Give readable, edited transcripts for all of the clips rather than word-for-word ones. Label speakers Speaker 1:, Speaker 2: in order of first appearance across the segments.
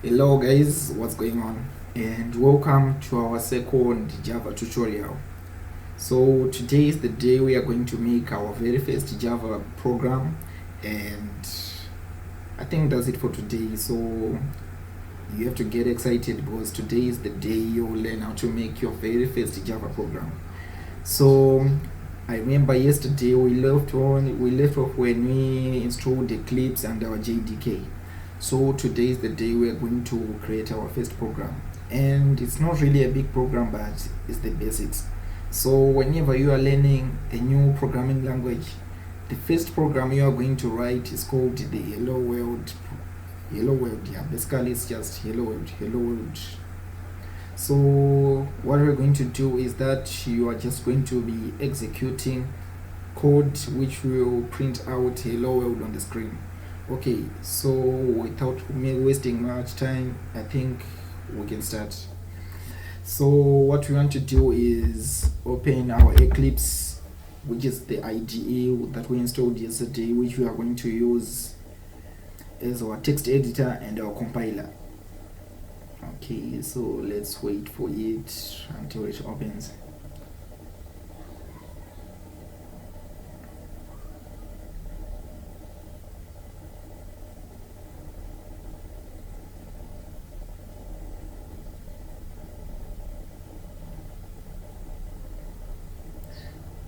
Speaker 1: Hello guys, what's going on? And welcome to our second Java tutorial. So today is the day we are going to make our very first Java program, and I think that's it for today. So you have to get excited because today is the day you'll learn how to make your very first Java program. So I remember yesterday we left off when we installed Eclipse and our JDK. So today is the day we are going to create our first program, and it's not really a big program, but it's the basics. So whenever you are learning a new programming language, the first program you are going to write is called the hello world. Hello world, yeah, basically it's just hello world. So what we're going to do is that you are just going to be executing code which will print out hello world on the screen. Okay, so without me wasting much time, I think we can start. So what we want to do is open our Eclipse, which is the IDE that we installed yesterday, which we are going to use as our text editor and our compiler. Okay, so let's wait for it until it opens.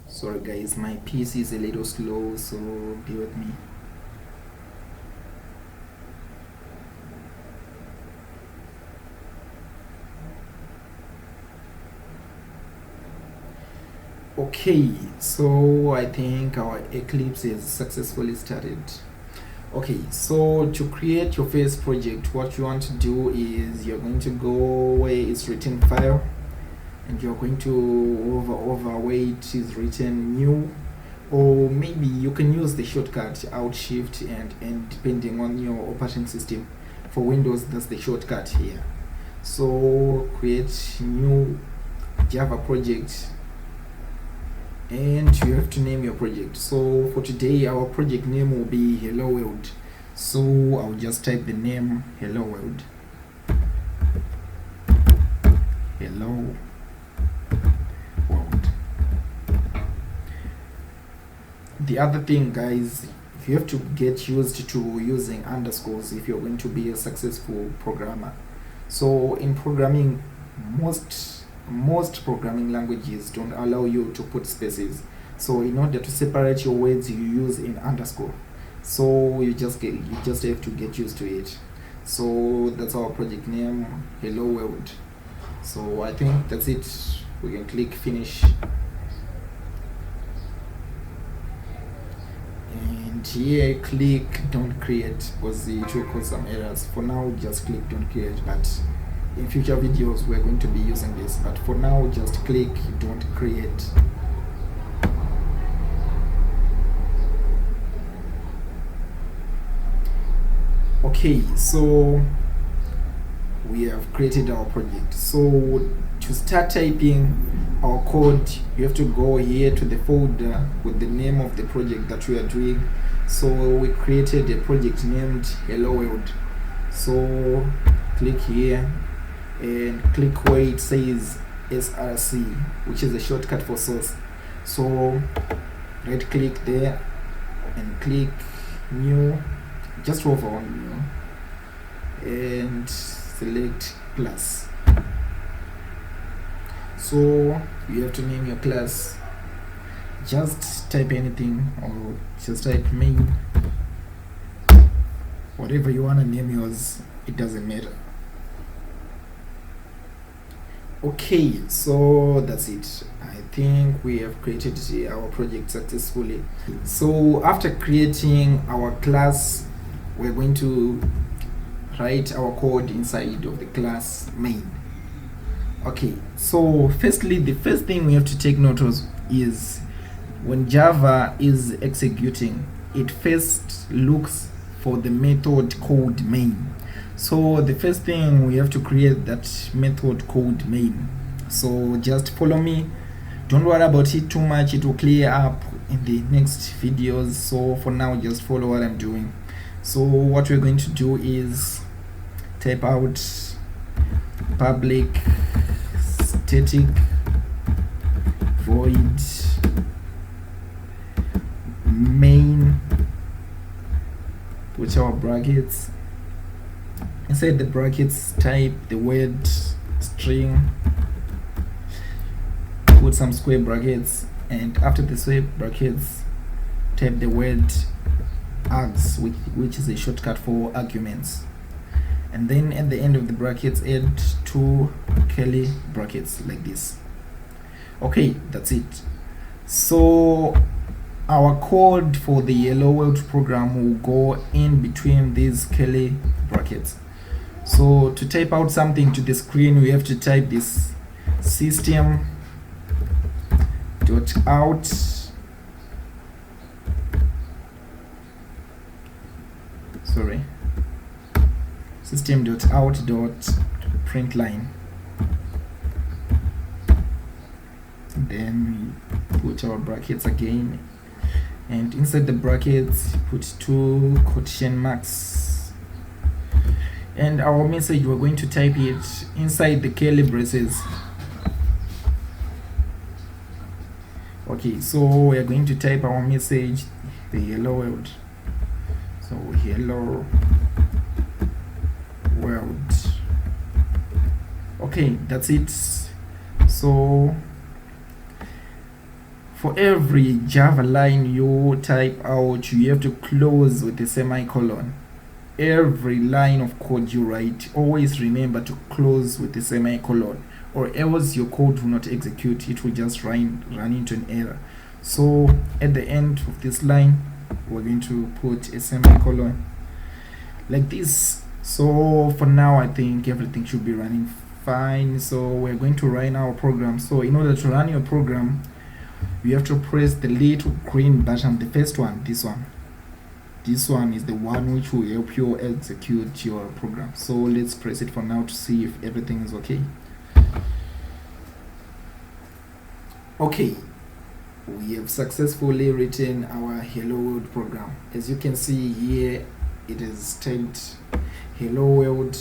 Speaker 1: Sorry guys, my PC is a little slow, so be with me. Okay, so I think our Eclipse is successfully started. Okay, so to create your first project, what you want to do is you're going to go where it's written file, and you're going to over where it is written new, or maybe you can use the shortcut Alt Shift and N depending on your operating system. For Windows, that's the shortcut here. So create new Java project, and you have to name your project. So for today our project name will be hello world, so I'll just type the name hello world. Hello world. The other thing guys, you have to get used to using underscores if you're going to be a successful programmer. So in programming, most programming languages don't allow you to put spaces, so in order to separate your words you use in underscore. So you just have to get used to it. So that's our project name, hello world. So I think that's it. We can click finish, and here click don't create because it will cause some errors. For now just click don't create, but in future videos we're going to be using this, but for now just click don't create. Okay, so we have created our project. So to start typing our code, you have to go here to the folder with the name of the project that we are doing. So we created a project named hello world. So click here and click where it says SRC, which is a shortcut for source. So right click there and click new, just hover on new and select class. So you have to name your class. Just type anything, or just type main, whatever you want to name yours, it doesn't matter. Okay, so that's it. I think we have created our project successfully. So after creating our class, we're going to write our code inside of the class main. Okay, so firstly, the first thing we have to take note of is when Java is executing, it first looks for the method called main. So the first thing we have to create that method called main. So just follow me, don't worry about it too much, it will clear up in the next videos. So for now just follow what I'm doing. So what we're going to do is type out public static void main, put our brackets. Inside the brackets, type the word string, put some square brackets, and after the square brackets, type the word args, which is a shortcut for arguments. And then at the end of the brackets, add 2 curly brackets like this. Okay, that's it. So our code for the Hello World program will go in between these curly brackets. So to type out something to the screen, we have to type this system dot out system.out.println. Then we put our brackets again, and inside the brackets put 2 quotation marks, and our message, we're going to type it inside the curly braces. Okay, so we're going to type our message, the hello world. So hello world. Okay, that's it. So for every Java line you type out, you have to close with a semicolon. Every line of code you write, always remember to close with a semicolon, or else your code will not execute. It will just run into an error. So at the end of this line, we're going to put a semicolon like this. So for now, I think everything should be running fine. So we're going to run our program. So in order to run your program, you have to press the little green button, the first one, this one. This one is the one which will help you execute your program. So let's press it for now to see if everything is okay. Okay, we have successfully written our Hello World program. As you can see here, it is typed Hello World,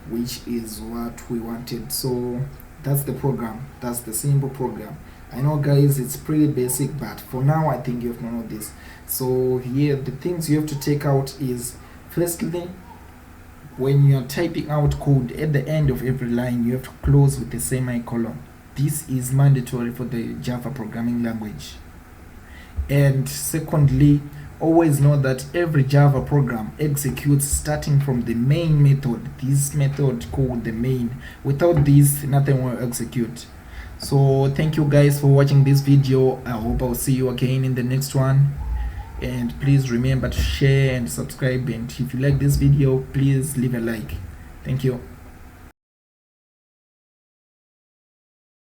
Speaker 1: which is what we wanted. So that's the program. That's the simple program. I know, guys, it's pretty basic, but for now I think you have known this. So here the things you have to take out is, firstly, when you are typing out code, at the end of every line you have to close with a semicolon. This is mandatory for the Java programming language. And secondly, always know that every Java program executes starting from the main method. This method called the main. Without this, nothing will execute. So thank you guys for watching this video. I hope I'll see you again in the next one. And please remember to share and subscribe. And if you like this video, please leave a like. Thank you.